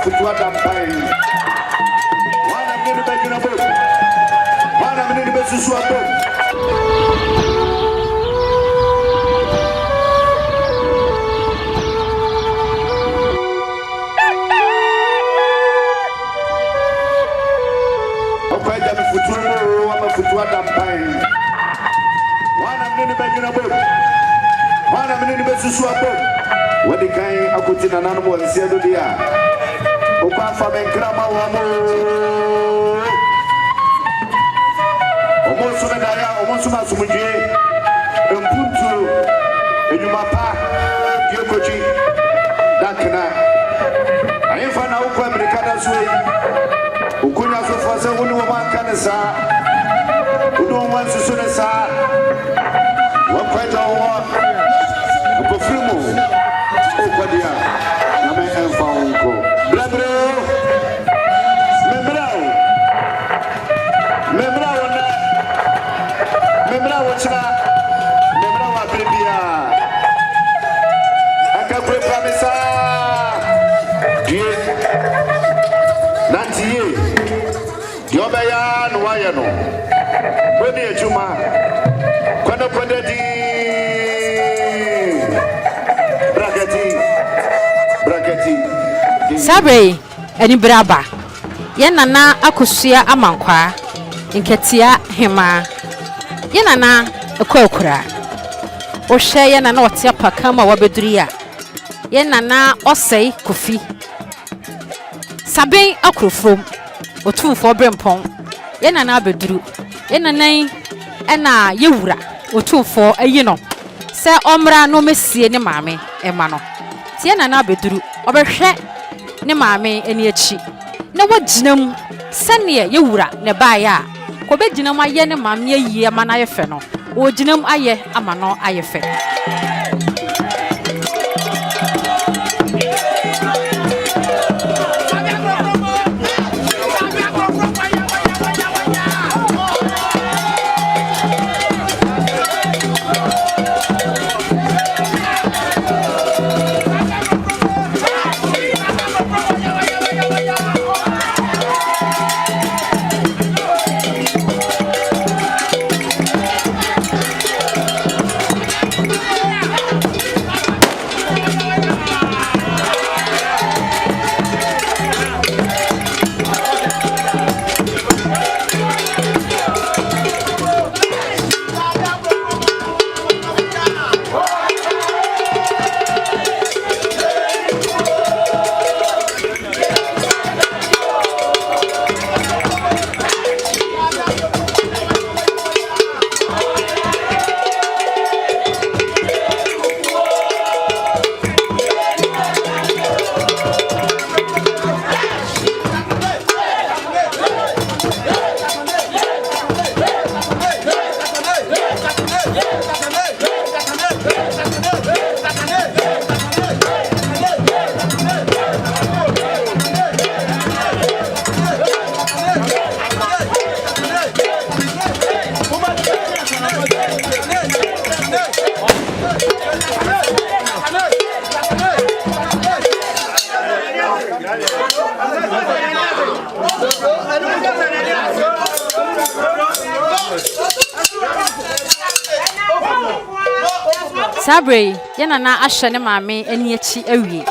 futua dampai. Wana mnene bejuna bo. Wana mnene besusu abo. Okwaja mfutua ama futua dampai. Wana mnene bejuna bo. Wana mnene besusu abo. Wadi kai akutina nanu mo nsiado dia. Ukwafa menkrama wamo. Omonsu medaya, omonsu masumuje. Mpuntu enyumapa diokoji dakna. Ayemfa na ukwa Amerikana suwe. Ukunya sofa se wonu wa kanesa. Udu wa susunesa. Wakweta wa Ukofrimu. Okwadia. Name enfa unko. Blabro. Membrao chana. Membrao abribia. Akakwe pramisa. Die. Nantiye. Diobeya nuwaya no. Boni ejuma. Kwanda di. Braketi. Sabre eni braba. Ye nana Akosua Amankwaah Nketiahemaa. Ye nana ekwakura. Ohwe ye nana ote apakama wabeduriya. Ye nana osei kofi. Saben akrofrom. Otumfuo brempon. Ye nana abeduru. Ye nana ena yewura. Otumfuo ayino. Se omra no mesie ne maame ema no. Tie nana abeduru. Obehwe ne maame eni achi. Na wajinam sane yewura ne baaya ko bejinam aye ne maame ayi ama na yefe no wojinam aye ama no ayefe. Sabre ye nana ahye ne maame eni achi awie.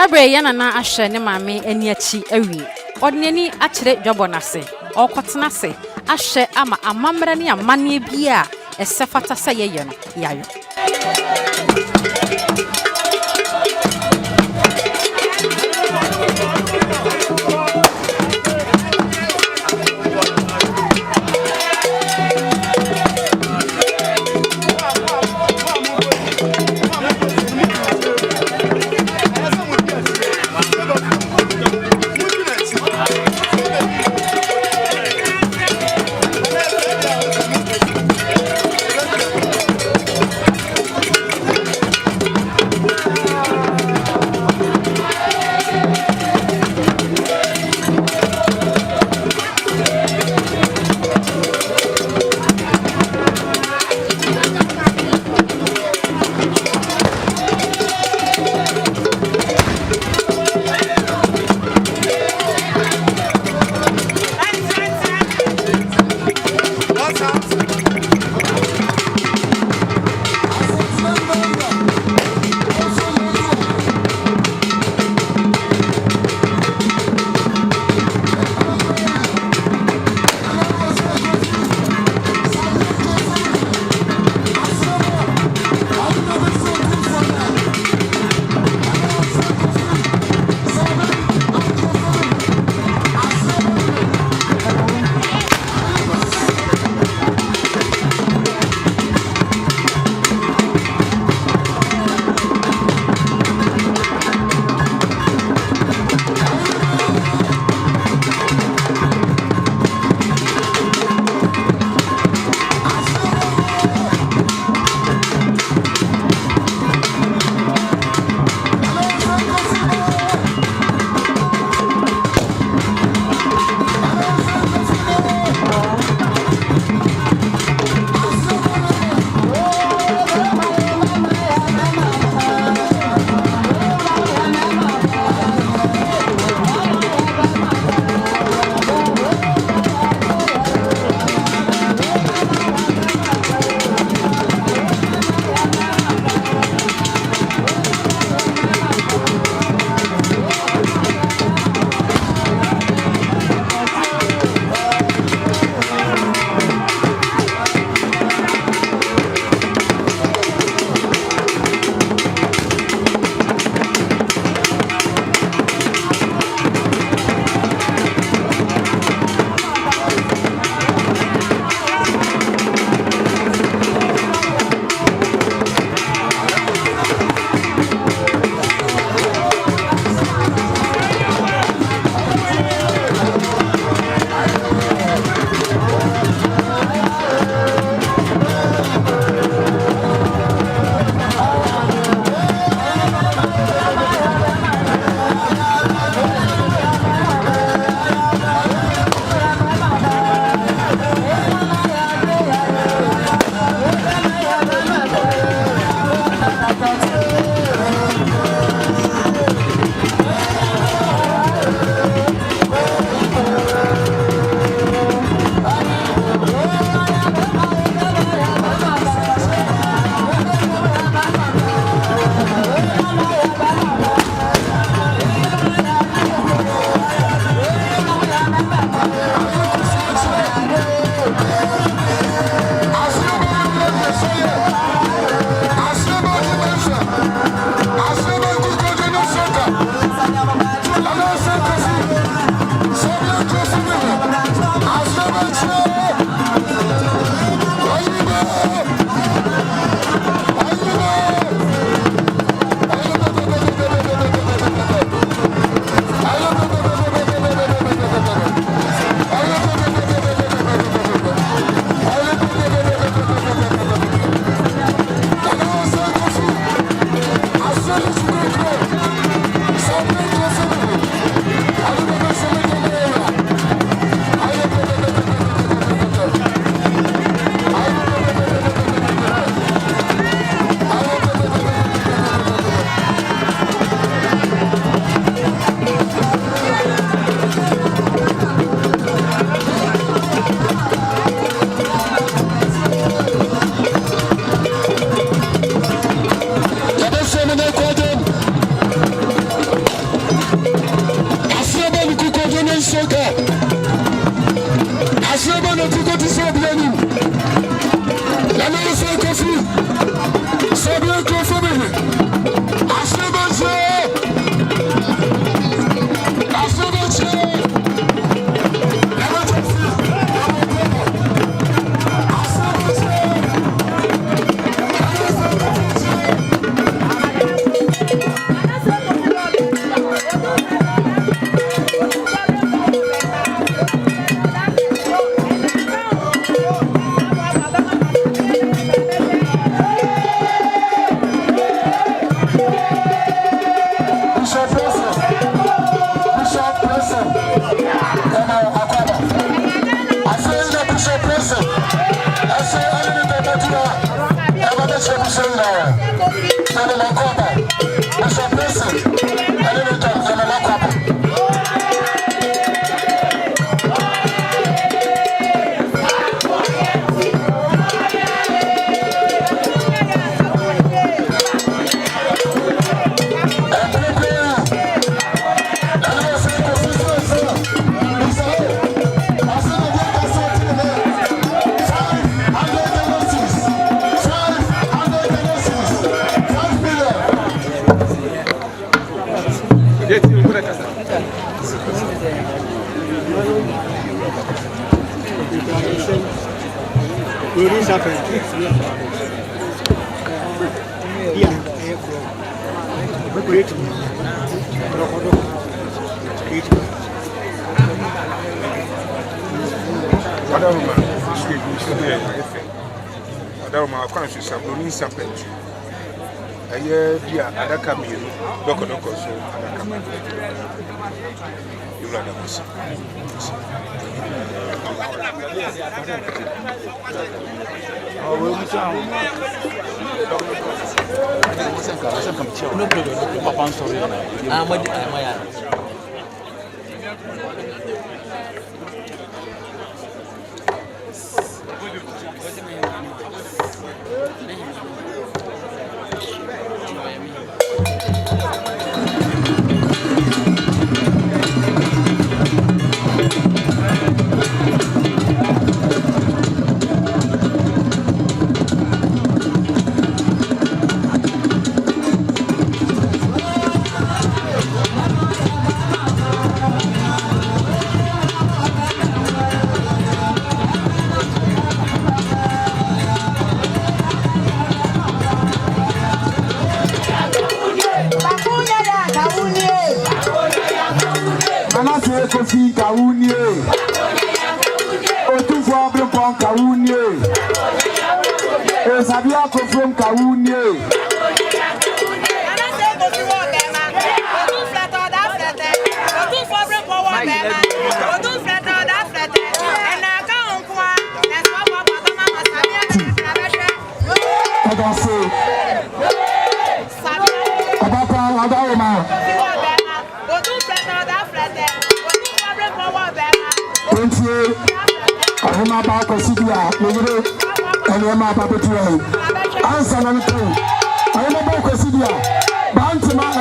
Sabre yana na ahye ne maame ani achi awie. Odneni akyere dwabo nase. Okotena se ahye ama amamra ne amane bia esefata se yeye no yayo.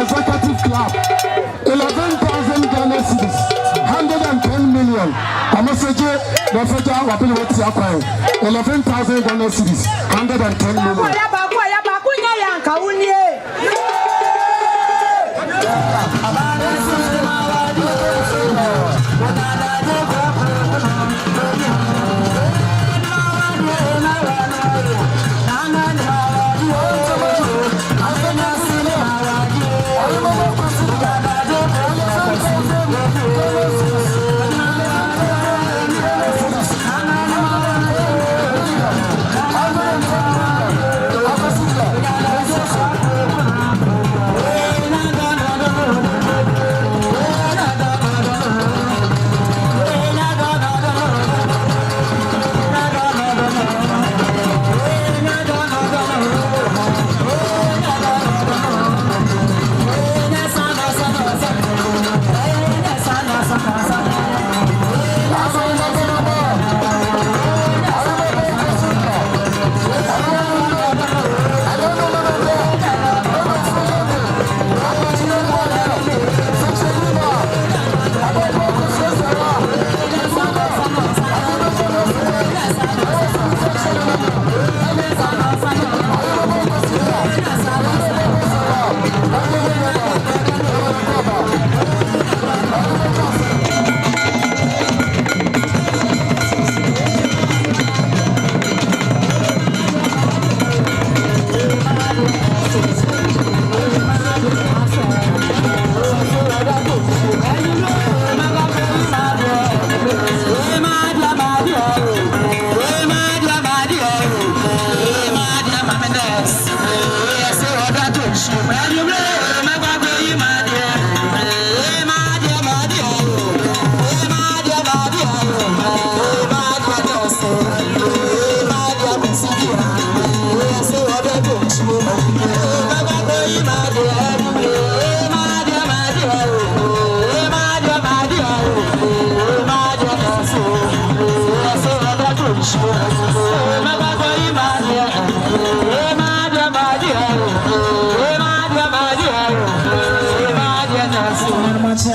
Executive Club, 11,000 Ghana cedis, 110 million. Amaseje, the federal wapili wati akwa 11,000 Ghana cedis, 110 million.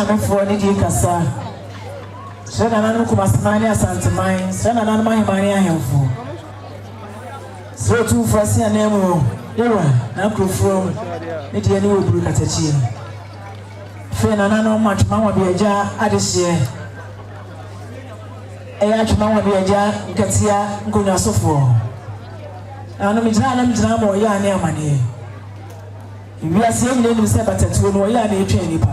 Nyansapo Tv kasa. Sena nanu kumasimani asantemai. Sena nanu mahimani ahemfo. So Otumfuo sia nemu. Ewa na krofro. Ne die ne woburu katachi. Fe na nanu matuma wa biaja adehye. Eya atuma wa biaja nkatia nkonyasofo. Anu mijina mo ya ne amane. Wiase nyine ni se batatu no ya na etwa nipa.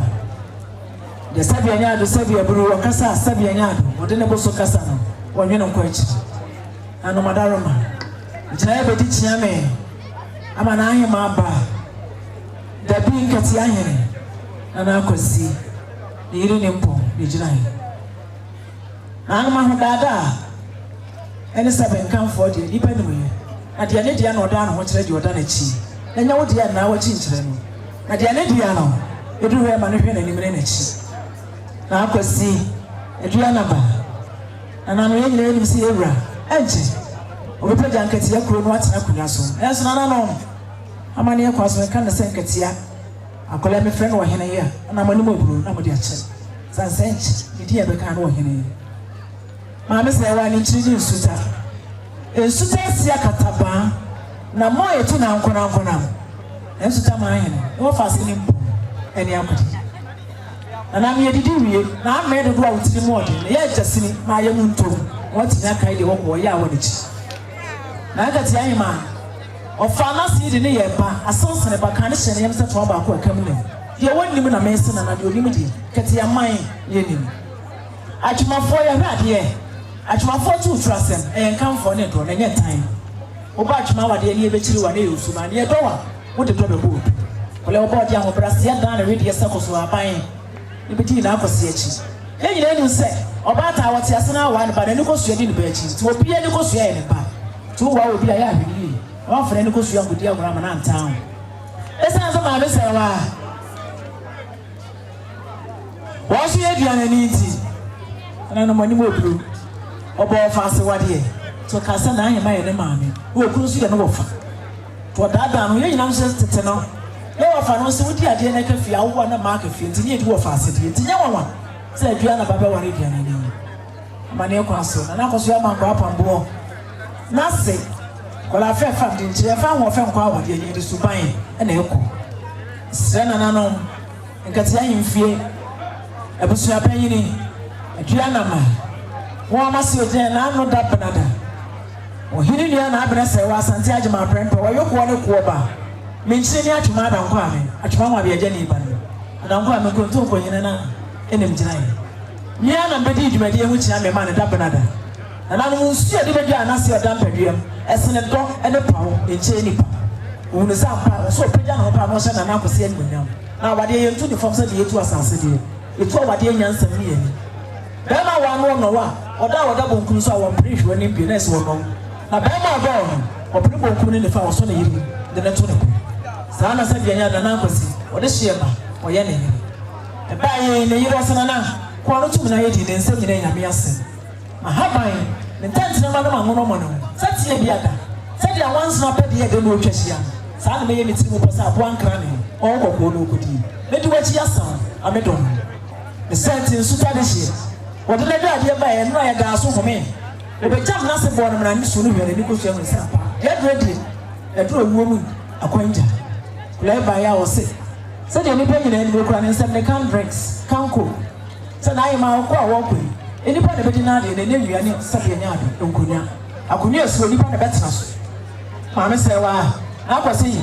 De sabia nya do sabia buru wakasa sabia nya do wode ne boso kasa no wonwe no kwachi. Anu madaroma. Mijina be di chiame. Ama na ahema aba. Da bi Nketiahemaa. Ana akosi. Ne yiri ne mpo ne jirahi. Anu ma hodada. Ene saben kan for de nipa ne moye. Ade ne dia na oda na ho kire de oda na chi. Enya wo dia na wa chi nkire no. Ade ne dia no edu he ma ne hwe na nimre na chi. Na akosi edua na ba. Ana no ye nyire ni si ewura. Enche. Obepeja Nketia kuro no atena kunya so. Enso na no. Amane e kwaso kan na se Nketia. Akola me frɛ no hene ye. Na mani mo buru na mo de ache. Sansenche idi e be kan no hene ye. Ma me se wa ni chiri nsuta. Nsuta sia kataba. Na mo etu na nkona. Nsuta ma hene. Wo fase ni mpo. Eni akodi. Na me didi wie. Na me de do a wutiri mo de. Ye jasini ma ye mu ntom. Wati na kai de wo ko ya wo de chi. Na Nketiahemaa ofana sidi ne ye ba asonse ne ba kan hye ne yem se to ba ko akam ne ye wonnim na mense na de onim di Nketiahemaa ye nim atwumafo ye hwade ye atwumafo tu trasem e nkamfo ne do na nye tan oba atwuma wade ne ye bekiri wa ne yusu ma ne do wa wo de do be bo ole oba di ahobra se dan na ready ye Akosua aban ne beti na akosi achi ye nyina enu se oba ta wote asena wa ne ba ne ko sua di ne ba achi to obi ne ko sua ye ne ba to wa obi aya hwili wa fere ne ko sua ngudi agura ma na ntan esa so ma be se wa so ye duane ni ti ana no mani mo bru obo fa se wade to kasa na ahema ye ne maame wo kuru so ye no wofa to dada no ye nyina so tete no ye wofa no so wudi ade na ka fia wo na ma ka fia nti ne di wofa se de nti nya wanwa se aduana baba ware duane ni amane kwa so na Akosua Amankwaah pambo na se kola fe fam din chire fa ho fe nkwa awade ye de suban na eko srena nanom Nketiahemaa fie abusua panyini aduana ma wo ma se oje na anu da benada o hini nia na abena se wa asante agema prempe wo yoko ne ko ba menchire ni atwuma da nkwa me atwuma wa be ni ba ne da nkwa me ko to ko hina na enem jinai nia na bedi dwumade hu kina me ma ne da benada na nanu nsu de bedua na se da mpadua esene do ene pawo enche nipa wonu sampa so peja na pa no se na akosi ani nyam na wade ye ntu ni fom se de yetu asase de etu wade nyansam ni ani bema wa no wa oda bonkun so awon prehwe ni bi na se wono na bema ba o opri bonkun ni fa so na yiri de na to ne ko sa na se bianya da na akosi ode hye ba o ye ne yiri e ba ye ne yiri osana na ko no tum na ye di ne nsem nyina nyame ase mahaban ne tantina ma no mangono mo no satie biada sadia once na pede ye de no twahia sa na me ye mitiri mo pasa abo ankra ne on kokko no kodi me di wachi asan amedon the sentence suta de hie wode le da de ba ye no ye da so home e be jam na se bo no na ni so no hwere ni ko so e sa pa ye ready e dro wuo mu akwanja le ba ya o se sadia ni pe nyina ni be kura ne nsem ne can drinks kanko sa na ye ma ko awo ko enipa na bedi na de ne nwia ne sabia nya ado nkonya akonya esu nipa na betena so ma me se wa akwase yi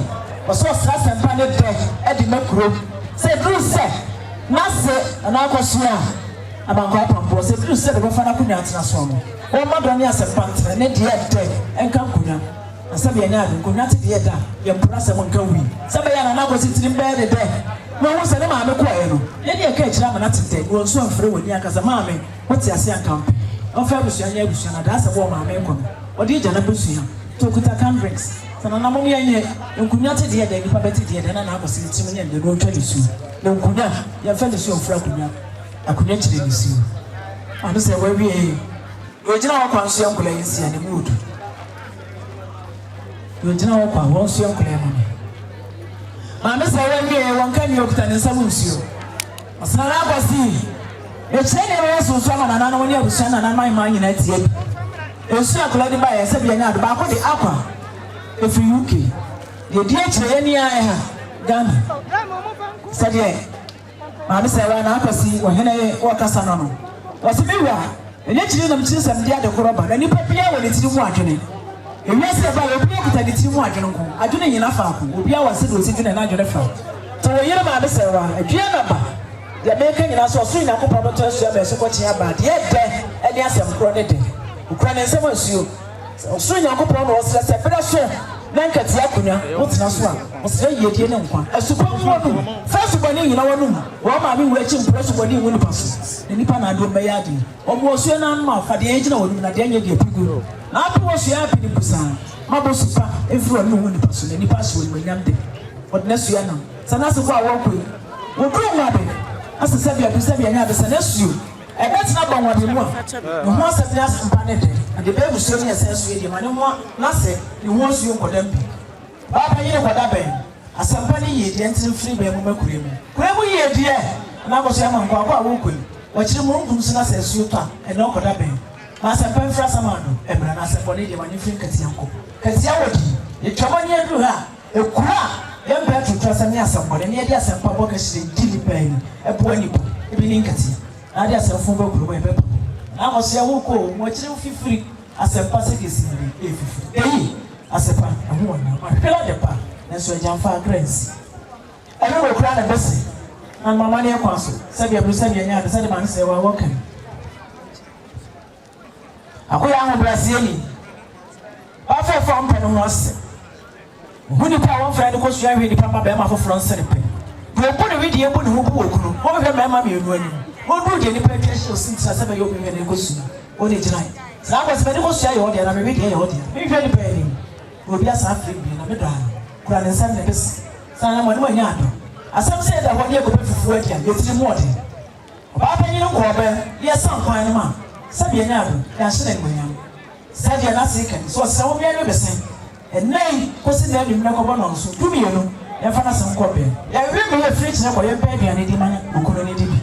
oso stress empa ne de e di makuro se dru se na se na Akosua Amankwaah pampo se dru se de be fa na konya atena so no o ma do ne asempa ntere ne de de enka nkonya sabia nya ado nkonya te de da ye mpura se mo nka wi sabia na Akosua tirim be de no wo se ne ma me ko aye no ye de ka kira ma na tete wo nso amfre woni akasa ma me wote ase akamp on fa busua nya busua na da se bo ma me ko no odi gya na busua to kuta canbricks sana na mom yenye nkunya te de nipa beti de na Akosua tim nya de no twa disu na nkunya ya fa disu ofra kunya akunya kire disu anu se wa wie yo gina wa kwanso ya nkula yinsi ya ne mudu yo gina wa kwa won so nkula ya mama me se wa wie won kan yo kuta ne nsamu nsuo Asana kwasi. Echene we so so na nana woni abusa na nana man nyina tie. Esu akola di ba ye se bia nya do ba ko di akwa. Efi UK. Ye di echire ni aye ha. Ghana. Sadie. Ma bi se wa na akwasi wo hene wo kasa no no. Wasi biwa. Enye chiri na mchiri sam dia de koroba. Na nipa bia wo ne tiri mu adwene. Ewi se ba obi okuta de tiri mu adwene ko. Adwene nyina fa ko. Obi a wase do siti na adwene fa. To wo yire ma bi se wa. Adwene na ba. Ya meka nyina so so nyina ko promoter so be so ko tia ba. De de eni asem kro ne de. Ukra ne nsem asuo. So nyina ko promo wo se se bere so. Na Nketiahemaa wotina so a wo se yedie ne nkwa. Asupa wonu. First boni nyina wonu. Wo ma mi wo echi mpress boni wonu paso. Ne nipa na ado me ya de. Omo osuo na ma fa de engina wonu na de anya de pigu. Na apo osuo ya pini busa. Ma bo supa efro no wonu paso. Ne nipa so wonu nyam de. Odna suo na. Sana se ko a wo koi. Wo kro ma de. Asa sabia bi sabia nya be sana suo. E betina ba wode mu a. No ho asatira sampa ne de. Ade be bu suo ne esa suo de ma ne ho na se ne ho suo nkodam bi. Baba yire kwada ben. Asampa ne ye de ntin free be mu makure mu. Kure mu ye de na go so Amankwaah kwa wo koi. Wa kire mu ngum sina se suo ta e no kwada ben. Ma asampa mfra samano e bra na asampa ne de ma ne free Nketiahemaa. Katia wodi. Ye twama ne adu ha. E kura yam be tutu asam ne asampa ne ye de asampa bo ka shire dili pen. E bo ani bo. E bi ne Nketiahemaa. Na de asampa bo kuro ba e be. Na mo se wo ko mo kire wo fifiri asampa se kesi ne e fifiri. Eyi asepa ahu na ma pela de pa na so jamfa grace eno wo kura na bese na mama ne kwa so sabi abru sabi anya de sabi man se wa wokan akoya ho brasie ni ba fe fo mpe no wose huni pa won fra de ko so ahwe ni papa be ma foforo nsere pe do ko ne widi e bu ne ho bu okunu wo be me ma me enu ani wo du de ni pa twa shi o sin sa sabi yo me ne ko su o de jinai sa ko se be ko so ayo de na me widi e yo de me hwe ni pa ni obi asa afri bi na me do ana kura ne nsam ne bes sana mo ne mo nya ado asam se da ho ne ko fufu adia yetiri mu ode ba pa nyino ko be ye san kwan ma sabi nya ado ya hye ne gbanyam sabi na se kan so se wo bi anu besen enai ko se da bi mna ko bo no so tumi ye no ya fa na san ko be ya wi me ye fridge na ko ye be aduane di man okono ne di bi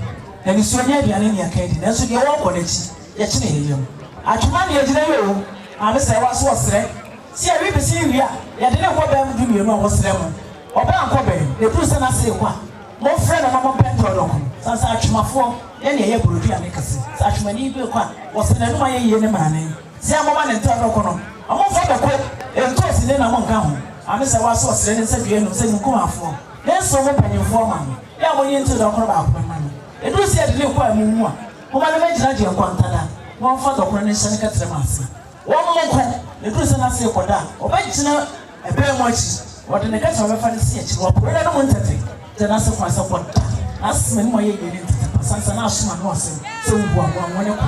na ni so nya aduane ne aka di na so de wo ko na chi ye chi ne ye yem atuma ne ye gina ye o ame se wa so osre si a wi be si wi a ya de ne ko be mu dumi no wo sre mu oba anko be e pru se na se kwa mo frɛ na mo pentro do ko sansa atwumafo ye ne ye brodu ane kase sa atwumani bi kwa wo se na no ma ye ye ne maane si amoma ne ntro do ko no amo fo be ko ento si ne na mo nka ho ame se wa so osre ne se due no se nku afo ne so mo panyimfo ma no ya mo ye ntro do ko ba ko ma no e du si a de ne ko amu mu a mo ma ne ma gyina de kwantada mo fa do ko ne hyɛ ne katre ma ase wo mo ko ne du se na se ko da oba gyina e be mo achi wo de ne katre wo fa ne se achi wo pro na mo ntete de na se kwa se ko da asme ni mo ye ye ntete sansa na asoma no ase se wo bo wo ne kwa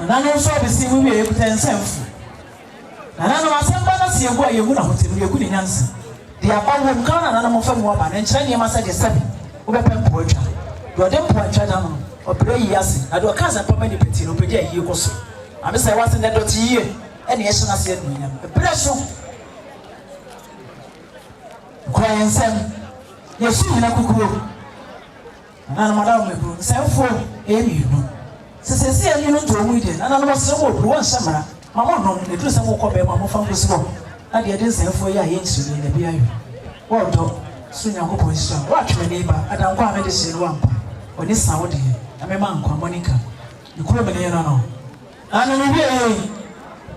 na no so be si wi ye kuta nsemfu na no asemba na se egu ayehu na hotel ye ku ni nyansa de aba wo nka na mo fa mu aba na nkyere ne ma sa de sabi wo be pem po atwa do de po atwa da no opere yi ase na do ka sa pa ma ni peti no pedi ayi ko so abi se wa se ne do ti ye e ne ye so na se enu nyam epre so kwa ensem yesu nyina kukuro na na madam me kuro semfo e mi no sesesi ani no to mu ide na na no se mo bru wan samara mama no ne dru se mo ko be mama fa ngo sibo na de de semfo ya ye nsuri na bia yo wo do sunya ko po nsa wa tweme ne ba adan kwa me de se no ampa oni sa wo de na me ma nkwa monica ne kuro me ne no no ana no bia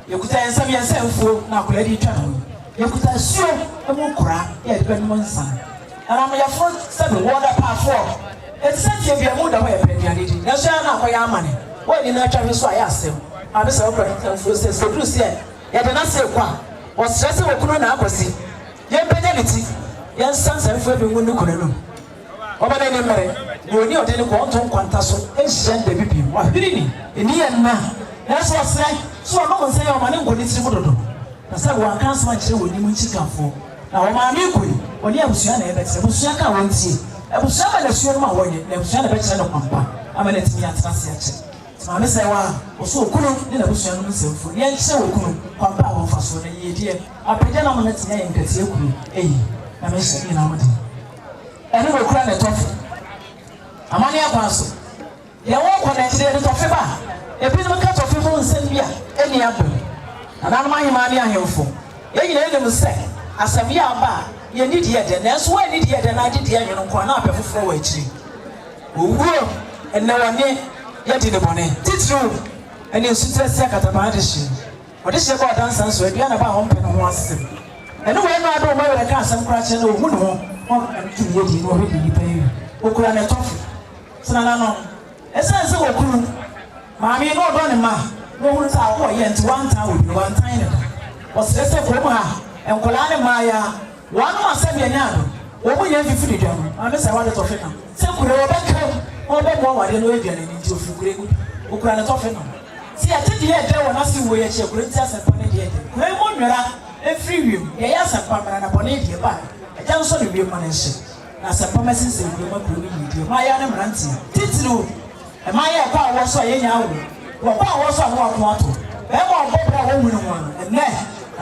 ye kuta ensam ye semfo na kula di twa no ye kuta suo e mo kura ye de be no nsa ana mo ya fo se be water part 4 Exactly, if you are moved away, Penny, that's not for your money. What in that travel so I asked him. I was so Bruce here. You did not say what was stressing with Kuna Akosi. Your penalty, your sons and for the Wunukunu. Over any matter, you knew that the quantum quantasso and send the baby. What did he? In the end, now, that's what's right. So I'm not saying I'm an English. That's how one can't match with him when she come for. Now, my amigo, when you have Siana, that's a Busaka won't see. Ebusama na suo ma wonye na ebusama na bekyere no kwampa amana timi atrase ache ma me se wa oso okunu ne na ebusama no nsemfo ye nche okunu kwampa a wonfa so na ye die apagya na amana timi ye Nketiahemaa eyi na me se ni na amade ene no kura na tof amani akwaso ya wo connect de to fe ba e bi no ka to fe mo nsem bia eni abam ana ma hima ne ahemfo ye nyina ele mu se asam ya ba ye ni de de na so wa ni de na de de anyo nko na apefofo wa akiri owuo enne wone ye de bone titru ene sutre se kataba de shi ode she ba dansa so adua na ba ho mpe no ho asem ene we no ado ma we ka asem kura che no hu no ho antu ye di no he di pa yi okura na tofu sana no esa se okuru maami no do ne ma no hu ta wo ye nti one time we one time ne o se se ko mu ha enkola ne ma ya wanu asem ye nya do wo mu ye fifi di dwa no maami se wa de tofu na se kure wo be ka wo be mo wa de no edua ne ni ti ofi kure gu okura na tofu na si ati di ye de wo na si wo ye che kure ti asem ne de kure mo nwera efiri wiem ye ya asem pa na bone die ba eja nso ne wiem ma ne hye na asem pa mesin se kure ma kure ni die ma ya ne mranti titru e ma ya kwa wo so ye nya wo kwa wo so no wa to e mo bo bra wo mu no ne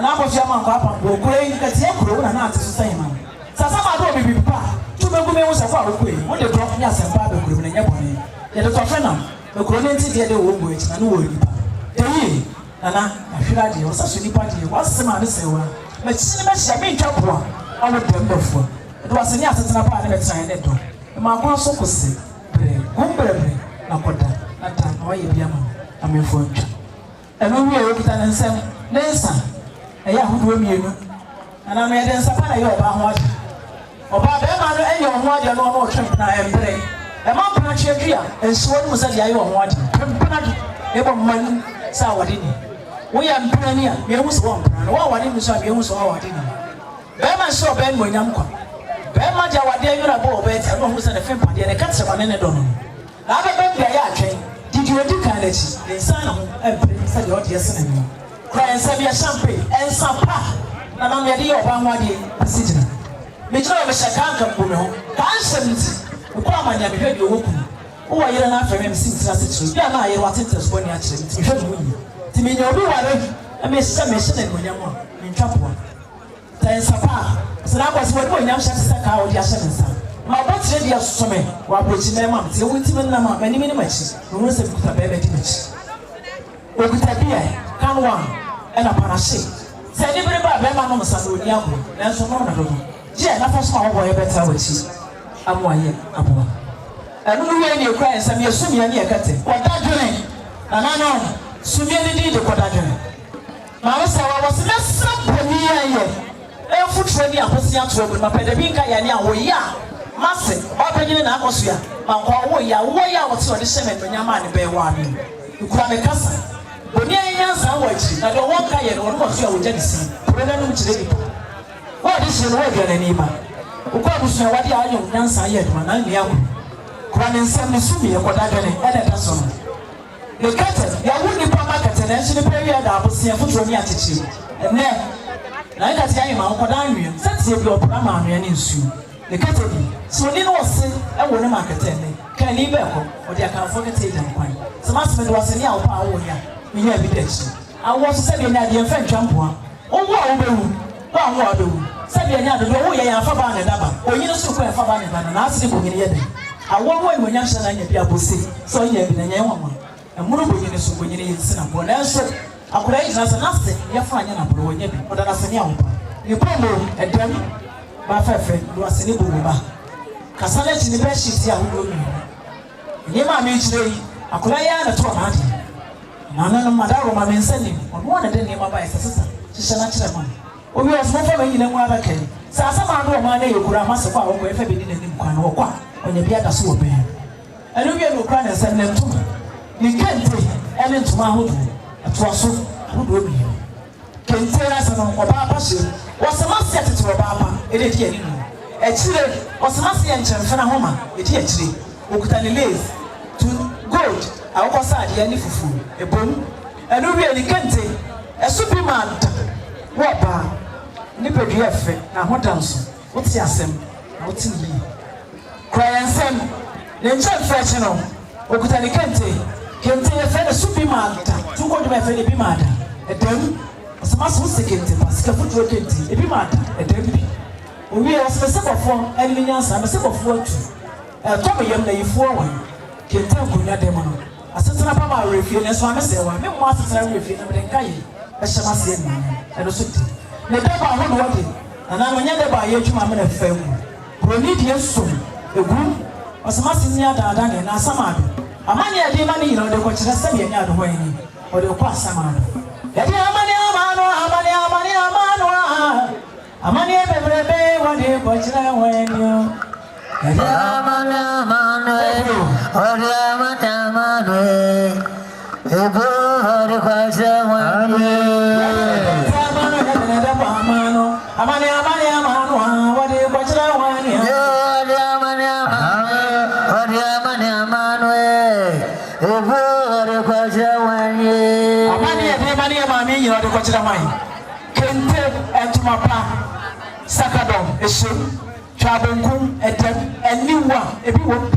na mo fi Amankwaah pa wo kure ni ka tie kure wo na ati so sai ma sasa ma do bibi pa tu me gume wo se kwa wo kure wo de drop nya asem pa be kure ne nya bone ye de to fe na me kure ne nti de wo ngo echi na no wo ni pa eyi nana ahwira de wo sa so ni pa de wo asema ne se wa me chi ne me hia me ntwa po a wo dem befo de wa se ni asetena pa ne be tran ne do ma kwa so ko se bre gumbre na koda na ta na wa ye bia ma amefo ntwa eno wi e kita ne nsem ne nsa eya hudu mienu ana me de nsa pa na ye oba ho ade oba be ma no enye ho ade no no twem na embre e ma pa na chedua enso ni musa dia ye ho ade pempana do e bo man sa wade ni wo ya mpana ni a me hu so mpana wo wade ni so a me hu so wade ni be ma so be mo nyam kwa be ma dia wade anwura bo be ta no hu se ne fempa de ne ka tsema ne do no na be be bia ya atwen did you do kind of the son of every said your dear son and crying Sabia champagne and sapa na na me dey oba nwade pasijina me try me shakanka bume kan semti ko amanya me hwede owoku wo wa yere na afere me sinti na setru bia na yere watete so ni a kire me hwede wo yi ti me nya obi ware me se me se na nyam a me ntwapo tan sapa se na kwase wo nyam sha se ka wo di ashe me nsa ma botire dia susome wa brochi me ma te wo ntime na ma mani me ni machi wo se kuta bebe di machi o kuta bia kan wa ena parashe se ni bre ba be ma no msa no ni akro na so no na do je na fa so ma wo ye beta wachi amwaye abwa enu no we ni ekra ensam ye sumia ni ekate kwada dwene na no sumia ni di de kwada dwene ma wo se wa se na saboni ye e futro ni akosi ato ma pede bi nka ya ni awo ya mase openyine na Akosua Amankwaah wo ya wo ti ode sheme no nyama ne be wa mi ukura me kasa oni Nyansa wo achi na do won ka ye no no so wo jani si prena no mchire ni wo de shi no wo bia na ni ma ukura busua wade ayo Nyansa ye duma na ni akuru kura ne nsem ne sumi ye koda gane ene da so no le kete ya wo ni pa makete na shi ne pe ya da abosia futuro ni achichi ene na Nketiahemaa koda anwie setie bi opra ma anwie ne nsu the category so ni no se e wo ne market ne kan ni be ko o dia kan fo kete dan kwan so mas me do se ni a wo pa wo ya me ya evidence a wo se be na de mfa ntwampo a wo wo be wu wa wo be wu se be nya do wo ya fa ba ne daba o yin so ko fa ba ne ba na asiri bo ni ye de a wo wo mo nya hye na nya bi abosi so nya bi na nya wo ma e muru bo yin so bo yin ye sina bo na so akura yi na se na se ye fa nya na bo wo nya bi o da na se ni a wo pa ni promo e dem ba fefe do asene bo ba kasale ti ni be shiti a wo ni ma me chire yi akula ya na to na ade na na madaro ma me nsani ono na de ni ma ba esesa shisha na chire ma obi osmo fa me nyina mu aba kai sa asa ma do ma na yekura ma se kwa wo ko efe be ni na nim kwa na wo kwa onya bia da so wo be enu bi no kwa na nsam na ntuma ni kente ene ntuma hodo ato aso hodo bi kente ra sa no oba ba she wasamasi atete oba apa ede di ani no echire wasamasi ya nchemfa na homa edi echire okuta ne lace to gold awokosa ade ani fufu ebom enu wi ani kente esu bi manta wo ba ni pedu efe na hodanso woti asem na woti yi krayansem ne nchemfa echi no okuta ne kente efe na su bi manta to gold me efe ne bi manta edem wasamasi wo sekente pasika futuro kente ebi manta edem bi owie wasamasi bofo enimi Nyansa amase bofo atu Tom yam na yifuo wa. Kenta kunya dem no. Asetena pa ma refie ne so amese wa. Me mo asetena refie na me den kai. E hyema se ni. E no so ti. Ne da ba ho no wodi. Na no nya da ba ye twuma me na fam. Broni die so. Egu. Osamasi nya da ne na asama do. Amani ade ma ni yino de ko kire se ye nya do ho ni. O de ko asama do. Yadi amani amano. Amani bebrebe wa de ko kire wenyo. Sakadom, Eshim, Chabunkum, Edem, and Niwa, every one.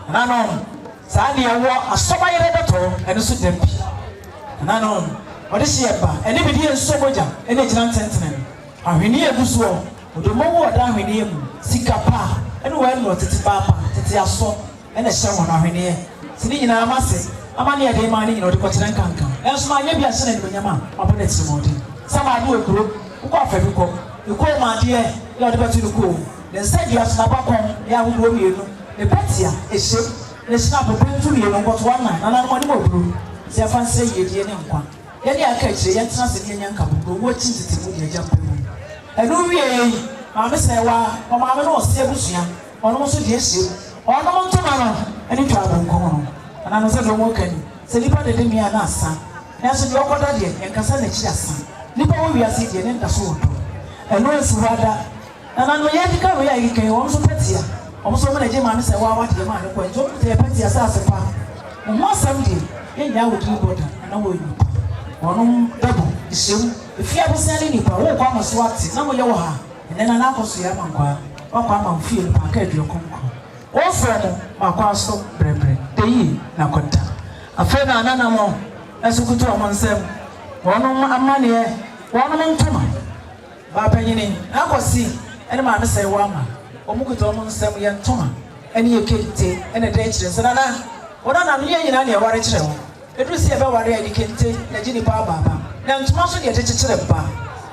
Nanon, Sania war a summer and a sudden. Nanon, what is she about? And if it is so much, and it's not sentiment. I will near this war, with the more down with him, Sikapa, and when not it's Papa, it's a song, and a sermon of here. Sitting I must say, Amania de money or the Cotinan Kanka. Else my name is sent with Yama, upon its morning. Some I do a group, who got February. You call my dear, you are the better to go. Then said you are Snapacon, Yahoo, the Petia, a ship, the snap of 2 years on what 1 night, and I'm one more blue. Say, I fancy you, dear Yanqua. Yet I catch the Yansan Yanka, watching the Tibu jumping. And who we are, Mamma Sewa, or Mamma no Sebusia, or almost a dear ship, or no one tomorrow, any trouble come on. And I was ever walking, say, Lipa de Demia Nasa, Nancy Yokodadia, and Cassandra Chassa. Lipa, we are sitting in the sword. And no rather, and I know Yatika, where you can also Petia. Also, when I did my say, what the man went to the Petia Sassa. And more someday, and now would you better, and I will you. One double, is soon. If you ever send any power, come and swat it, no more, and then an Akosua Amankwaah, or come and feel packet your conquer. Also, my castle, Brebre, the ye, Nakota. A friend and animal, as you could tell myself. One money, one Toma. Papa Yini, I was see, and my say, Wama, or Mukutomon Sam Yan Toma, and you kate, and a dangerous, and I, what I'm here in any worry trail. It was ever worry educated, a Jenny Baba. Now, to mention your teacher, Bar.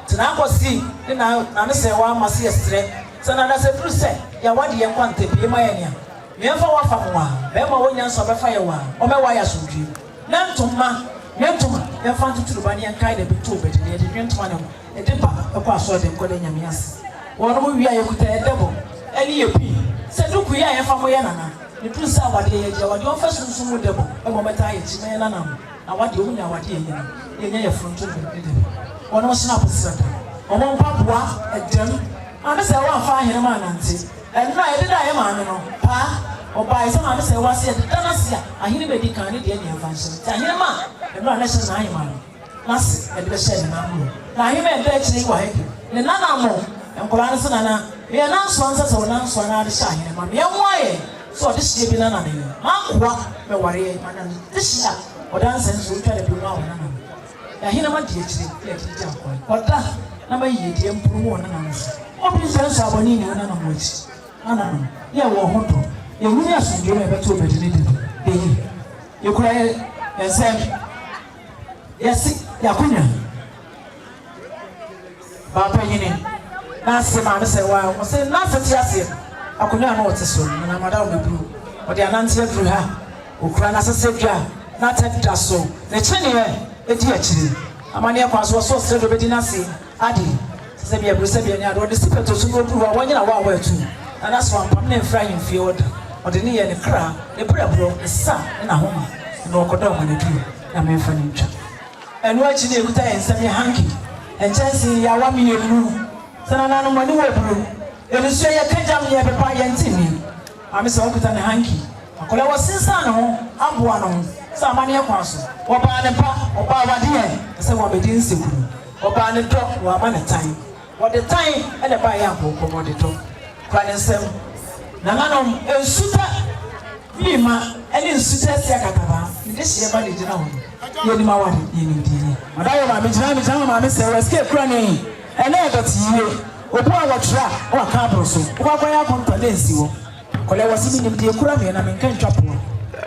To now was see, and now I say, Wama see a straight, so now as a true say, ya what you want to be my enya. You ever walk from one, Bema when you saw a fire one, or my wires would you. Now to ma, Yantuma, you found to the bunny and kind of be too better, the gentleman. A dipper, a password and calling him yes. One we are could a double, any EP. Said, look, we are from Yana. The true Sawa, your first one double, a moment I eat, and what you know what you from one was not a certain. Or one papa, a gem. I must say, one fine man, auntie. And I did I am, pa, or by some I say, was yet, I hear the Canadian invention. Tahima, and not less than I am. Mass and the shed number. Now he may bet you why. The Nana and Colanson, we are now sponsors or non swan shine, and my young way. So this year be none of you. Amankwaah, no worry, and this year, or dancing will try to be one. Now he never did it. What that number ye, the emperor, one announced. What is the Sabonini and none of which? Anna, yeah, war hoto. You will have to do a better better. You cry and say, yes, Yakunya. Papa Yini. Nancy, I say, well, I say, not such as it. I could not know what to say, and I'm out of the blue. But the Anantia through her, who cried as a savior, not at just so. The Chenier, a dear chili. Amania was so celebrated, Nancy, Adi, Sabia Brusabian, or the secret to go through 1 year or 2. And that's one permanent frying field, or the near and the crowd, the prayer broke, the sun, and a home, no codom and a tree, and my furniture. And watching the good and semi hanky, and chancing Yawami blue, Sanana money blue. And it's say a kajam near the pie and Timmy. I'm so good and hanky. I call our sister, Abuano, Samania Council, or by the pa, or by the dear, so what we didn't see, or by the drop, or by the time, or the time, and the buy apple, or the top. Crying some Nananum, a suitor, Lima, and in Sutter Sakataba, this year by the general. Yenimawa, Yeni, Madame, I'm Mr. Escape Granny, and I got you, or poor trap, or cabros, or why I want to listen. Kole wasi bi nimde kura me na me nkan twapo.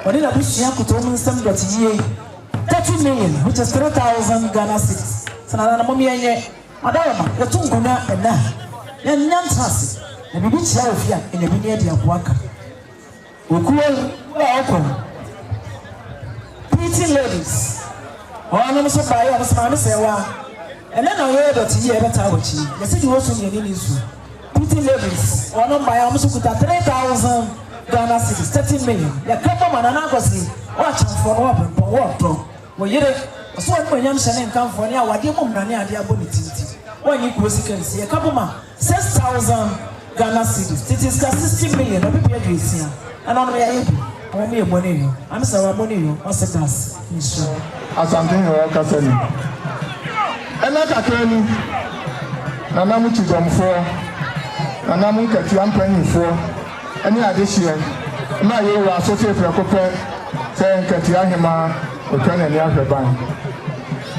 Wode na busia kutom nsem dotiye 30 million which is 3,000 Ghana cedis. Sana na mo mienye. Adama yetunguna ena. Ya nyantsase. Na bibi chia ofia ene bi ne de aboaka. Okuwe wa okon. Pretty ladies. Ono so bae ono so ma se wa. Ene na yo dotiye beta wachi. Yesi di wosu ne ni nsu. Pretty ladies. Ono bae ono so kuta 3,000 Ghana cedis 30 million. Ya kabo manana gosi. Wa chamfo no wa bempo wa to. Wo yire so won nyam hyene nkanfo ne awade mum na ne ade abɔ ne tinti. Wani kurosi kansi. Ya kabo ma 6,000 Ghana cedis. It is 60 million. Obi bi adusia. Ana no ya yebi. Omo me money yo. Am say wa money yo. O se gas. Insho. Asante yo kasani. Ena kakrani. Nana mu Chidomfo. Nana mu Nketiahemaa. Ani adehye. Na ye wa asose prekope. Se Nketiahemaa okana ni ahweban.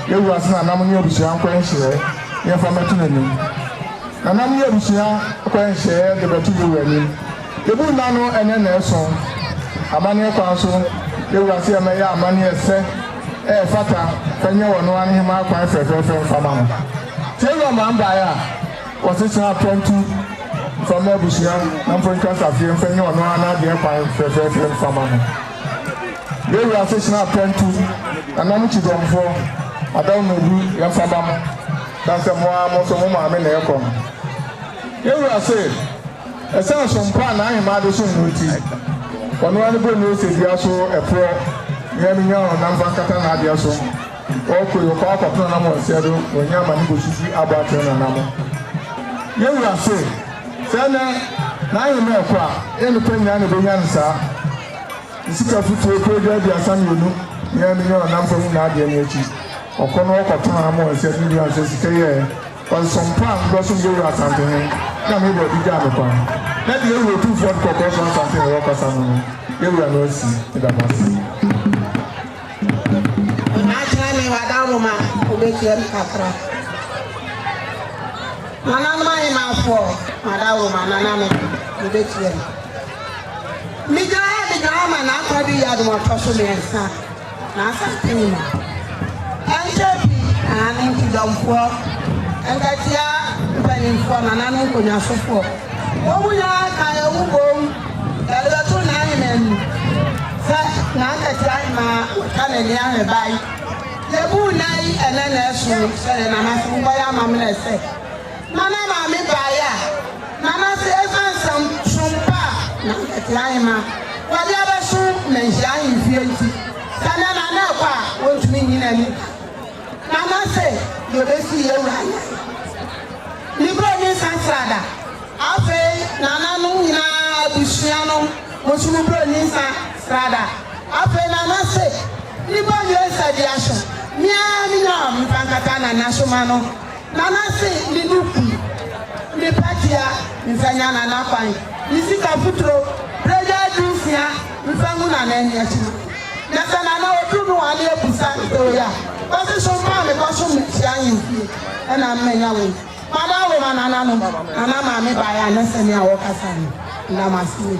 Ye wa sana nana mu ni obusia nkwanhye. Ye fa metu nani. Nana mu ye obusia nkwanhye de betu ye wani. Ebu nanu ene na eso. Amani kwanso ye wa se me ya amani ese. Fata fanye wono Ahema kwan fefe fama no. Tell my man ya. Was it not 20 from Ebenezer? I'm from Nketiahemaa fanye wono ana de kwan fefe fama no. They were saying not 20 and I'm Chidomfo. I don't know ya fama no. That's a mo so mo ma me na ekọ. They were saying esa so mpa na Ahema do so nti. Wono ani bo no se bia so epro Yaminya na mfakata na adia so. Oko yo kwa kwa na mo sedo, onyama ni gosufi abatre na namo. Yewura se, sana na yi me kwa, enu penya na benya nsa. Isika futu ko dia dia san yonu, yaminya na mfamu na adia ni echi. Okono okwa na mo sedo ni anse sika ye. On some plan go so yewura sante he. Na me bo bija me kwa. Na di yewura tu for ko ko sante he wo kasa no. Yewura no si, ida basi. Wadamuma ubekiam kakra nanama imafo wadawuma naname ubekiam migaa na akodi yaduma toso mensa na asatima anjebi ani Chidomfo engatia penimfo nananu konyasofo omunya kaya ubom dalatu na himen sa na Nketiahemaa kanene ahebai Lebu nai enene su sele na mafu boya mamle se. Nana mami baya. Nana se esan sumpa na Nketiahemaa. Wali abesu menja infienti. Sana nana kwa wontumi nyina ni. Nana se yobesi yewura. Libro ni sansada. Afe nana nu nyina abusia no mosumu bro ni sansada. Afe nana se libro ni sadiasho. Miya mpankata na nasomano nana se liduku ni patia mfanya na napan nisika futro preja dusia mfangu na nani achi na sana na otunu wale ebusa toya basi so ma me ko so mtia yin na mmenya we mama wo manana no nana ma me ba ya na se ni awo kasa ni na masini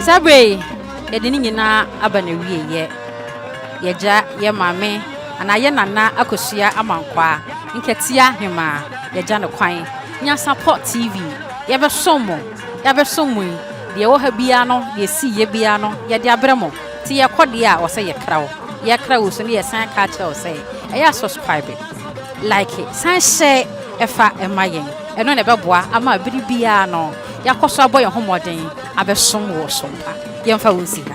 Sabre, ye dini nyina aba na wie ye. Ye ja ye maame ana ye nana Akosua Amankwaah Nketiahemaa ye ja no kwan Nyansapo TV ye be somo de wo ha bia no ye si ye bia no ye de abremo ti ye kode a wo se ye krawo so ne ye san ka che wo se e ya subscribe like san share efa emayen eno ne beboa ama biri bia no yakoso aboye homoden abesom wo sompa yemfa wonsi ha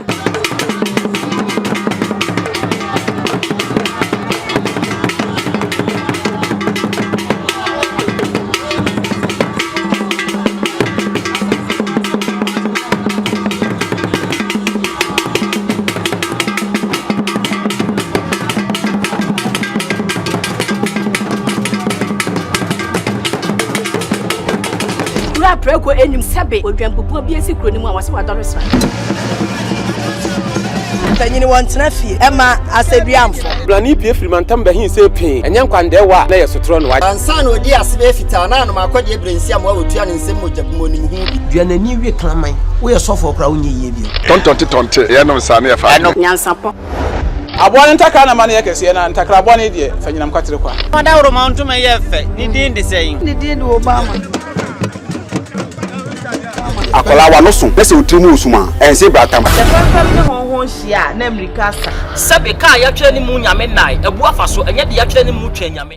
Preko enim sebe odwampopo bi esi kro nimu a wase wadore sra tanyini wontena fie ema aseduamfo blani pie frimantam bahin se pin enye nkwande wa na yesotro no wa ansa na odi asebe fita na no makode brensi am wa otua ne nsem mojabumo nim hu duanani wie klaman wo ye sofo kra wo nyeye bi tontonte ye no sa na ye fa Nyansapo abone ntaka na mane yekese na ntakra abone de fanyinam kwatere kwa wada woro ma ntoma ye fe ni din de sei ni din de Obama akola wa no so pese otrimu osuma ense bratam ne honhon hia na America sa sebe ka ya twa ni mu nyame nai ebu afa so enye de ya twa ni mu twa nyame